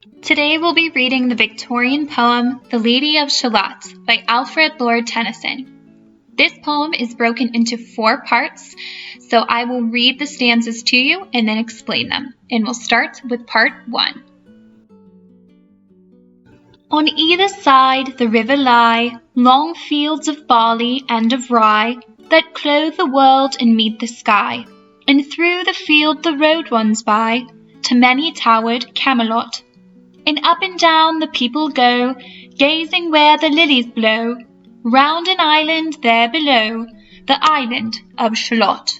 Today we'll be reading the Victorian poem The Lady of Shalott by Alfred Lord Tennyson. This poem is broken into 4 parts, so I will read the stanzas to you and then explain them. And we'll start with part 1. On either side the river lie long fields of barley and of rye that clothe the world and meet the sky, and through the field the road runs by to many-towered Camelot. And up and down the people go, gazing where the lilies blow, round an island there below, the island of Shalott.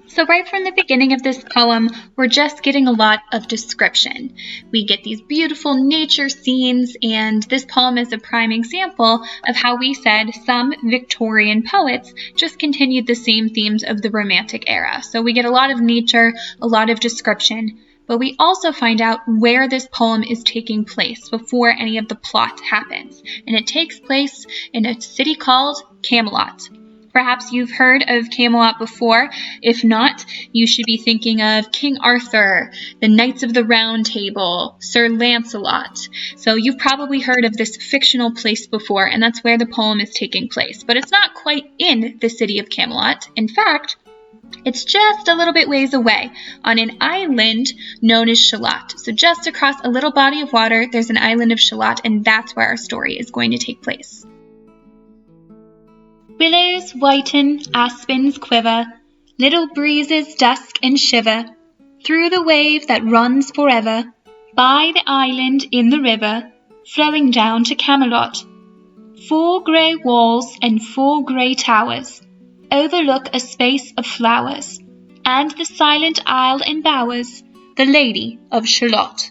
So right from the beginning of this poem, we're just getting a lot of description. We get these beautiful nature scenes, and this poem is a prime example of how we said some Victorian poets just continued the same themes of the Romantic era. So we get a lot of nature, a lot of description, but we also find out where this poem is taking place before any of the plot happens. And it takes place in a city called Camelot. Perhaps you've heard of Camelot before. If not, you should be thinking of King Arthur, the Knights of the Round Table, Sir Lancelot. So you've probably heard of this fictional place before, and that's where the poem is taking place. But it's not quite in the city of Camelot. In fact, it's just a little bit ways away on an island known as Shalott. So just across a little body of water, there's an island of Shalott, and that's where our story is going to take place. Willows whiten, aspens quiver, little breezes dusk and shiver, through the wave that runs forever, by the island in the river, flowing down to Camelot. 4 grey walls and 4 grey towers overlook a space of flowers, and the silent isle embowers the Lady of Shalott.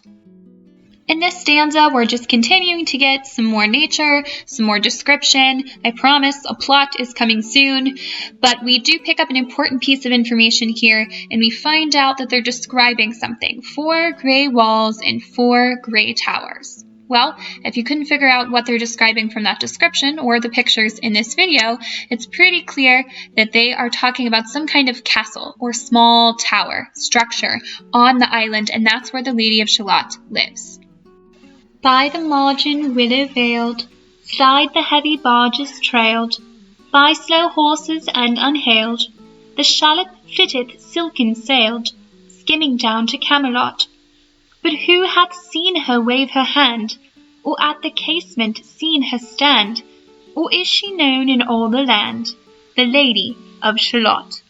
In this stanza, we're just continuing to get some more nature, some more description. I promise a plot is coming soon, but we do pick up an important piece of information here, and we find out that they're describing something. 4 grey walls and 4 grey towers. Well, if you couldn't figure out what they're describing from that description or the pictures in this video, it's pretty clear that they are talking about some kind of castle or small tower structure on the island, and that's where the Lady of Shalott lives. By the margin willow veiled, slide the heavy barges trailed, by slow horses and unhailed, the Shalott flitteth silken sailed, skimming down to Camelot. But who hath seen her wave her hand, or at the casement seen her stand, or is she known in all the land, the Lady of Shalott?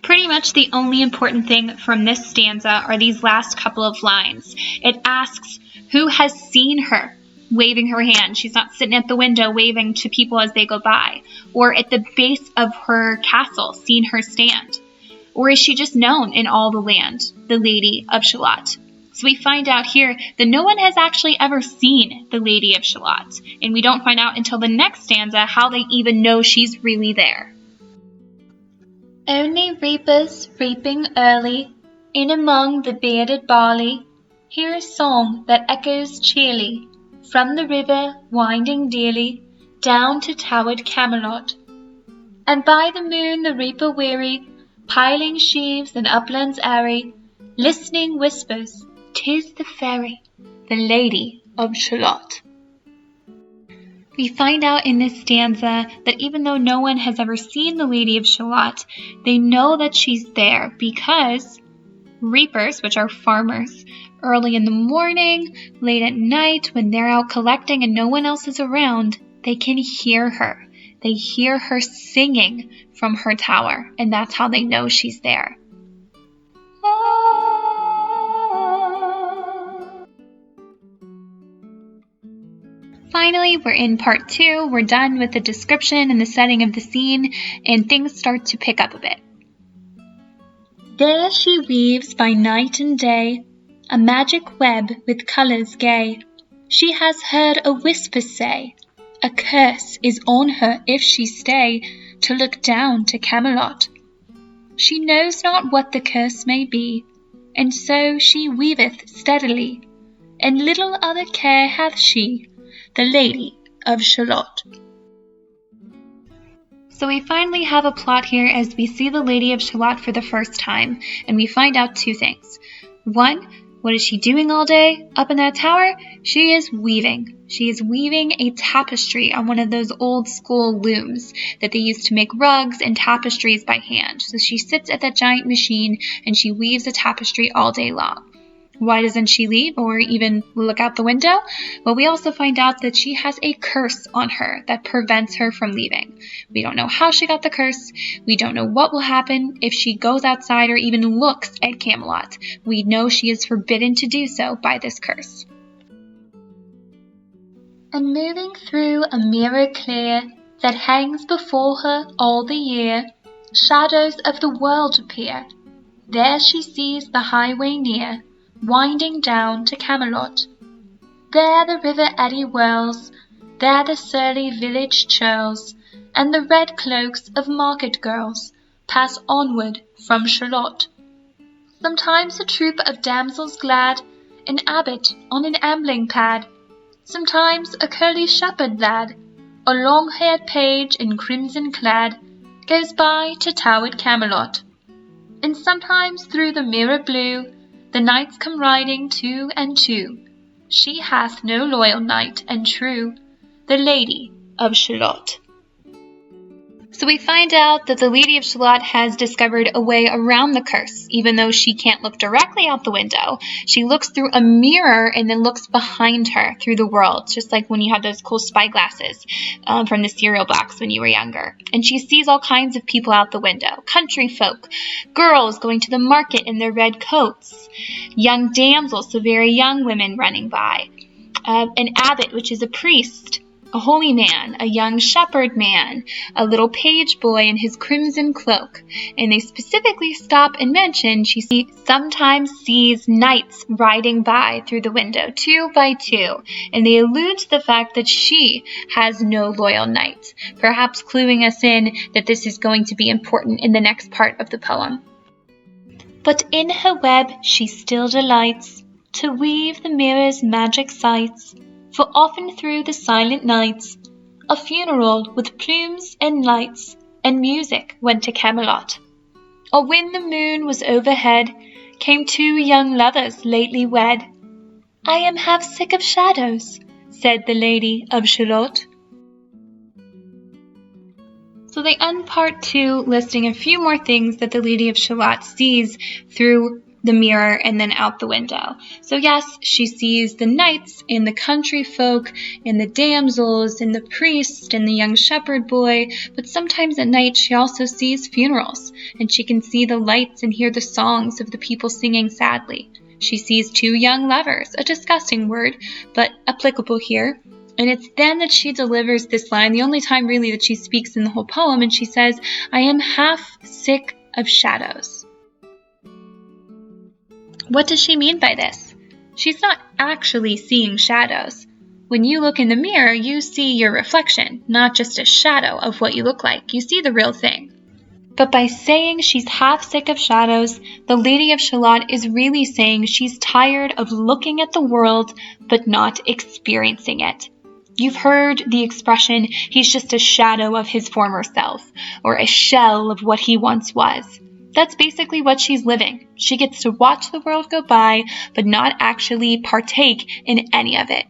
Pretty much the only important thing from this stanza are these last couple of lines. It asks, who has seen her waving her hand? She's not sitting at the window waving to people as they go by, or at the base of her castle, seen her stand. Or is she just known in all the land, the Lady of Shalott? So we find out here that no one has actually ever seen the Lady of Shalott, and we don't find out until the next stanza how they even know she's really there. Only reapers reaping early, in among the bearded barley, hear a song that echoes cheerly, from the river winding dearly, down to towered Camelot. And by the moon the reaper weary, piling sheaves in uplands airy, listening whispers, 'tis the fairy, the Lady of Shalott. We find out in this stanza that even though no one has ever seen the Lady of Shalott, they know that she's there because reapers, which are farmers, early in the morning, late at night, when they're out collecting and no one else is around, they can hear her. They hear her singing from her tower, and that's how they know she's there. Finally, we're in part 2. We're done with the description and the setting of the scene, and things start to pick up a bit. There she weaves by night and day a magic web with colours gay. She has heard a whisper say, a curse is on her if she stay to look down to Camelot. She knows not what the curse may be, and so she weaveth steadily, and little other care hath she, the Lady of Shalott. So we finally have a plot here as we see the Lady of Shalott for the first time, and we find out two things. One, what is she doing all day up in that tower? She is weaving. She is weaving a tapestry on one of those old school looms that they used to make rugs and tapestries by hand. So she sits at that giant machine and she weaves a tapestry all day long. Why doesn't she leave or even look out the window? Well, we also find out that she has a curse on her that prevents her from leaving. We don't know how she got the curse. We don't know what will happen if she goes outside or even looks at Camelot. We know she is forbidden to do so by this curse. And moving through a mirror clear that hangs before her all the year, shadows of the world appear. There she sees the highway near, winding down to Camelot. There the river eddy whirls, there the surly village churls, and the red cloaks of market girls pass onward from Shalott. Sometimes a troop of damsels glad, an abbot on an ambling pad, sometimes a curly shepherd lad, a long-haired page in crimson clad, goes by to towered Camelot. And sometimes through the mirror blue, the knights come riding two and two. She hath no loyal knight and true, the Lady of Shalott. So we find out that the Lady of Shalott has discovered a way around the curse. Even though she can't look directly out the window, she looks through a mirror and then looks behind her through the world, just like when you had those cool spy glasses from the cereal box when you were younger. And she sees all kinds of people out the window, country folk, girls going to the market in their red coats, young damsels, so very young women running by, an abbot, which is a priest, a holy man, a young shepherd man, a little page boy in his crimson cloak. And they specifically stop and mention she sometimes sees knights riding by through the window, 2 by 2. And they allude to the fact that she has no loyal knights, perhaps cluing us in that this is going to be important in the next part of the poem. But in her web she still delights to weave the mirror's magic sights. For often through the silent nights, a funeral with plumes and lights and music went to Camelot. Or when the moon was overhead, came 2 young lovers lately wed. I am half sick of shadows, said the Lady of Shalott. So they end part 2 listing a few more things that the Lady of Shalott sees through the mirror and then out the window. So yes, she sees the knights and the country folk and the damsels and the priest and the young shepherd boy, but sometimes at night she also sees funerals, and she can see the lights and hear the songs of the people singing sadly. She sees 2 young lovers, a disgusting word, but applicable here. And it's then that she delivers this line, the only time really that she speaks in the whole poem, and she says, I am half sick of shadows. What does she mean by this? She's not actually seeing shadows. When you look in the mirror, you see your reflection, not just a shadow of what you look like. You see the real thing. But by saying she's half sick of shadows, the Lady of Shalott is really saying she's tired of looking at the world but not experiencing it. You've heard the expression, he's just a shadow of his former self, or a shell of what he once was. That's basically what she's living. She gets to watch the world go by, but not actually partake in any of it.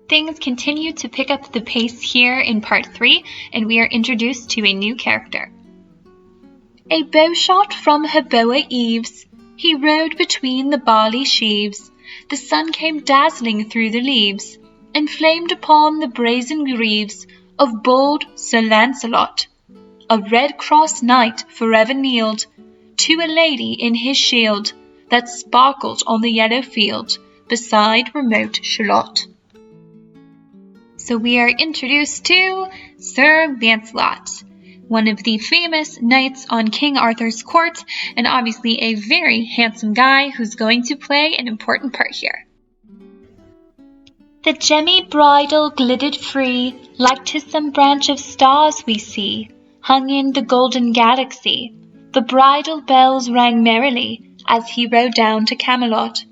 Things continue to pick up the pace here in part 3, and we are introduced to a new character. A bowshot from her bower eaves, he rode between the barley sheaves. The sun came dazzling through the leaves, and flamed upon the brazen greaves of bold Sir Lancelot. A red cross knight forever kneeled to a lady in his shield that sparkled on the yellow field beside remote Shalott. So we are introduced to Sir Lancelot, one of the famous knights on King Arthur's court, and obviously a very handsome guy who's going to play an important part here. The gemmy bridle glittered free, like to some branch of stars we see, hung in the golden galaxy. The bridal bells rang merrily as he rode down to Camelot,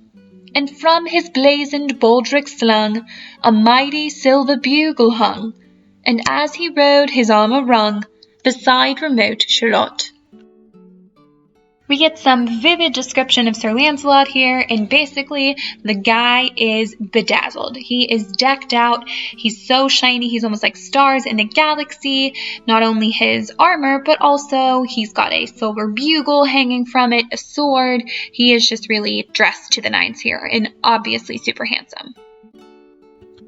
and from his blazoned baldric slung a mighty silver bugle hung, and as he rode his armour rung beside remote Shalott. We get some vivid description of Sir Lancelot here, and basically the guy is bedazzled. He is decked out. He's so shiny. He's almost like stars in a galaxy. Not only his armor, but also he's got a silver bugle hanging from it, a sword. He is just really dressed to the nines here, and obviously super handsome.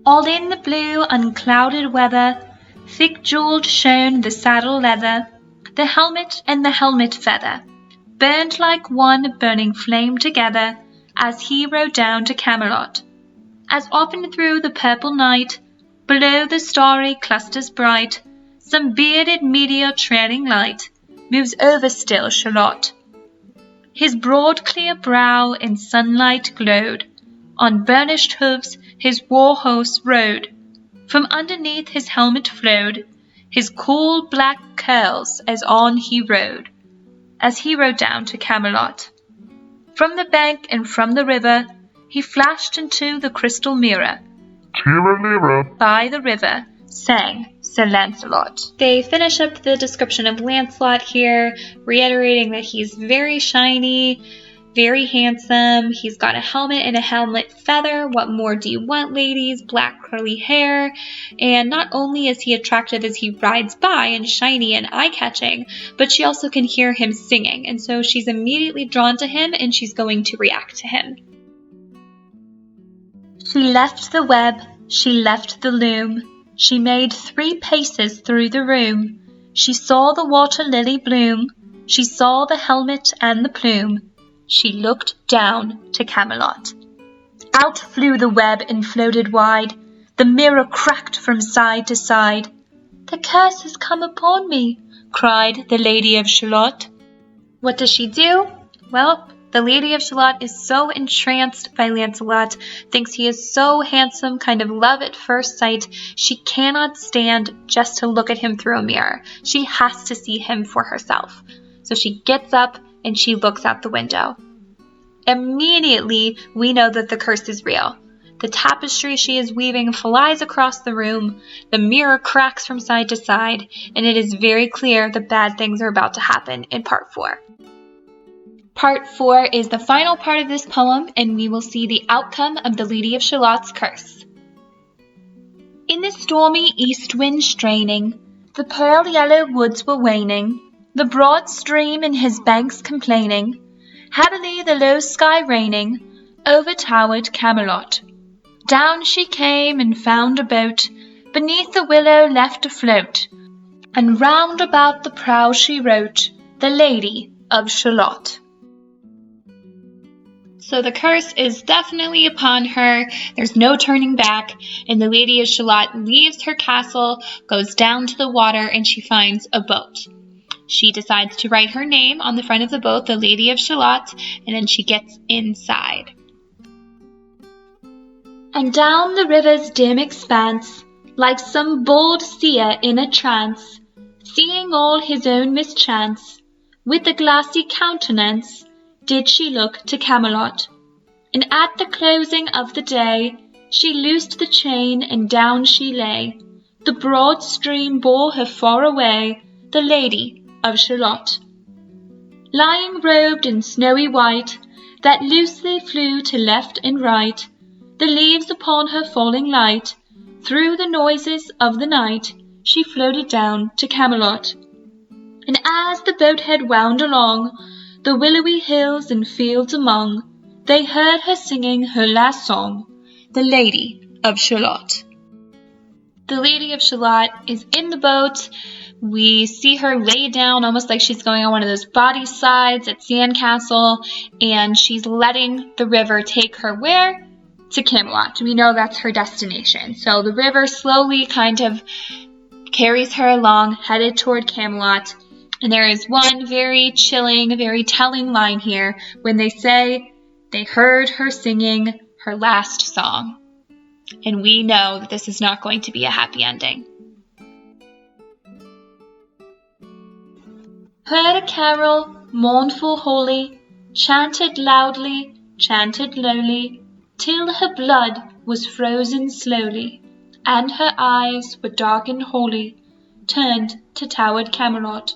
All in the blue, unclouded weather, thick jeweled shone the saddle leather, the helmet and the helmet feather, burned like one burning flame together, as he rode down to Camelot. As often through the purple night, below the starry clusters bright, some bearded meteor trailing light moves over still Shalott. His broad clear brow in sunlight glowed, on burnished hoofs his war horse rode, from underneath his helmet flowed his cool black curls as on he rode down to Camelot. From the bank and from the river he flashed into the crystal mirror. Tira-lira. By the river sang Sir Lancelot. They finish up the description of Lancelot here, reiterating that he's very shiny, very handsome. He's got a helmet and a helmet feather. What more do you want, ladies? Black curly hair. And not only is he attractive as he rides by and shiny and eye-catching, but she also can hear him singing. And so she's immediately drawn to him and she's going to react to him. She left the web, she left the loom. She made 3 paces through the room. She saw the water lily bloom. She saw the helmet and the plume. She looked down to Camelot. Out flew the web and floated wide. The mirror cracked from side to side. The curse has come upon me, cried the Lady of Shalott. What does she do? Well, the Lady of Shalott is so entranced by Lancelot, thinks he is so handsome, kind of love at first sight. She cannot stand just to look at him through a mirror. She has to see him for herself. So she gets up and she looks out the window. Immediately, we know that the curse is real. The tapestry she is weaving flies across the room, the mirror cracks from side to side, and it is very clear that bad things are about to happen in part 4. Part 4 is the final part of this poem, and we will see the outcome of the Lady of Shalott's curse. In the stormy east wind straining, the pale yellow woods were waning, the broad stream in his banks complaining, heavily the low sky raining, overtowered Camelot. Down she came and found a boat, beneath the willow left afloat, and round about the prow she wrote, the Lady of Shalott. So the curse is definitely upon her. There's no turning back, and the Lady of Shalott leaves her castle, goes down to the water, and she finds a boat. She decides to write her name on the front of the boat, the Lady of Shalott, and then she gets inside. And down the river's dim expanse, like some bold seer in a trance, seeing all his own mischance, with a glassy countenance, did she look to Camelot. And at the closing of the day, she loosed the chain and down she lay. The broad stream bore her far away, the Lady of Shalott. Lying robed in snowy white, that loosely flew to left and right, the leaves upon her falling light, through the noises of the night, she floated down to Camelot. And as the boathead wound along, the willowy hills and fields among, they heard her singing her last song, the Lady of Shalott. The Lady of Shalott is in the boat. We see her lay down almost like she's going on one of those body slides at Sandcastle, and she's letting the river take her where? To Camelot. We know that's her destination. So the river slowly kind of carries her along, headed toward Camelot. And there is one very chilling, very telling line here when they say they heard her singing her last song. And we know that this is not going to be a happy ending. Heard a carol, mournful, holy, chanted loudly, chanted lowly, till her blood was frozen slowly, and her eyes were dark and holy, turned to towered Camelot.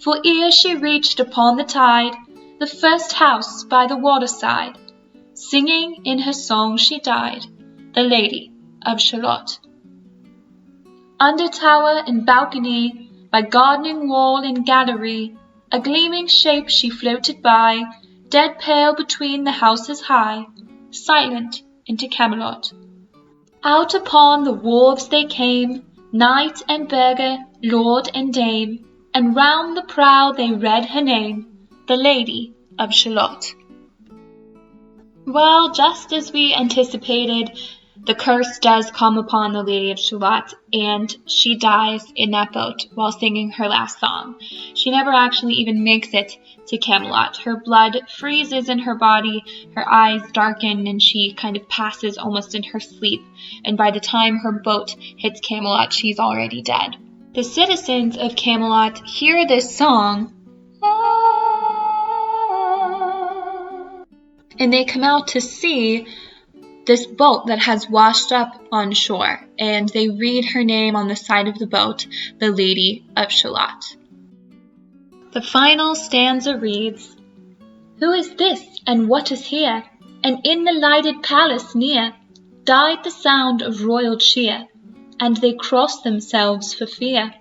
For ere she reached upon the tide the first house by the waterside, singing in her song she died, the Lady of Shalott. Under tower and balcony, by gardening wall and gallery, a gleaming shape she floated by, dead pale between the houses high, silent into Camelot. Out upon the wharves they came, knight and burgher, lord and dame, and round the prow they read her name, the Lady of Shalott. Well, just as we anticipated, the curse does come upon the Lady of Shalott, and she dies in that boat while singing her last song. She never actually even makes it to Camelot. Her blood freezes in her body, her eyes darken, and she kind of passes almost in her sleep. And by the time her boat hits Camelot, she's already dead. The citizens of Camelot hear this song, and they come out to see this boat that has washed up on shore, and they read her name on the side of the boat, the Lady of Shalott. The final stanza reads, "Who is this, and what is here? And in the lighted palace near died the sound of royal cheer, and they crossed themselves for fear,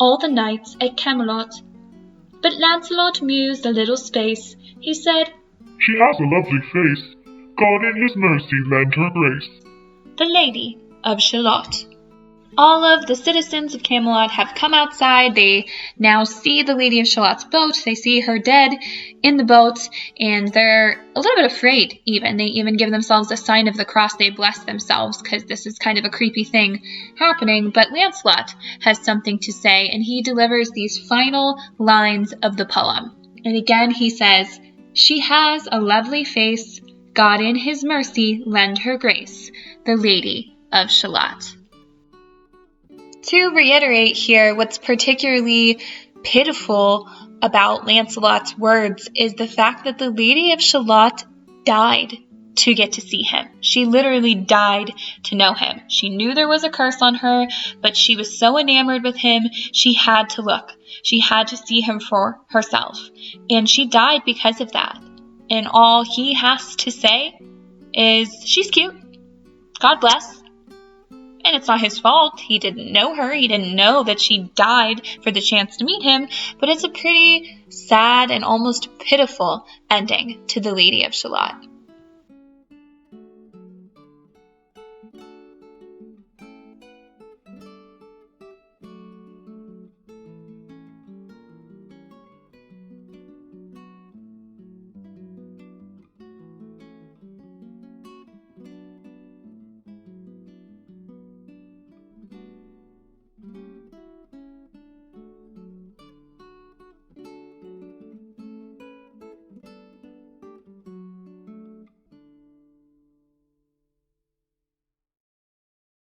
all the knights at Camelot." But Lancelot mused a little space. He said, She has a lovely face. God in his mercy lend her grace. the Lady of Shalott. All of the citizens of Camelot have come outside. They now see the Lady of Shalott's boat. They see her dead in the boat, and they're a little bit afraid even. They even give themselves a sign of the cross. They bless themselves because this is kind of a creepy thing happening. But Lancelot has something to say, and he delivers these final lines of the poem. And again he says, "She has a lovely face. God in his mercy lend her grace, the Lady of Shalott." To reiterate here, what's particularly pitiful about Lancelot's words is the fact that the Lady of Shalott died to get to see him. She literally died to know him. She knew there was a curse on her, but she was so enamored with him, she had to look. She had to see him for herself. And she died because of that. And all he has to say is, she's cute. God bless. And it's not his fault. He didn't know her. He didn't know that she died for the chance to meet him. But it's a pretty sad and almost pitiful ending to the Lady of Shalott.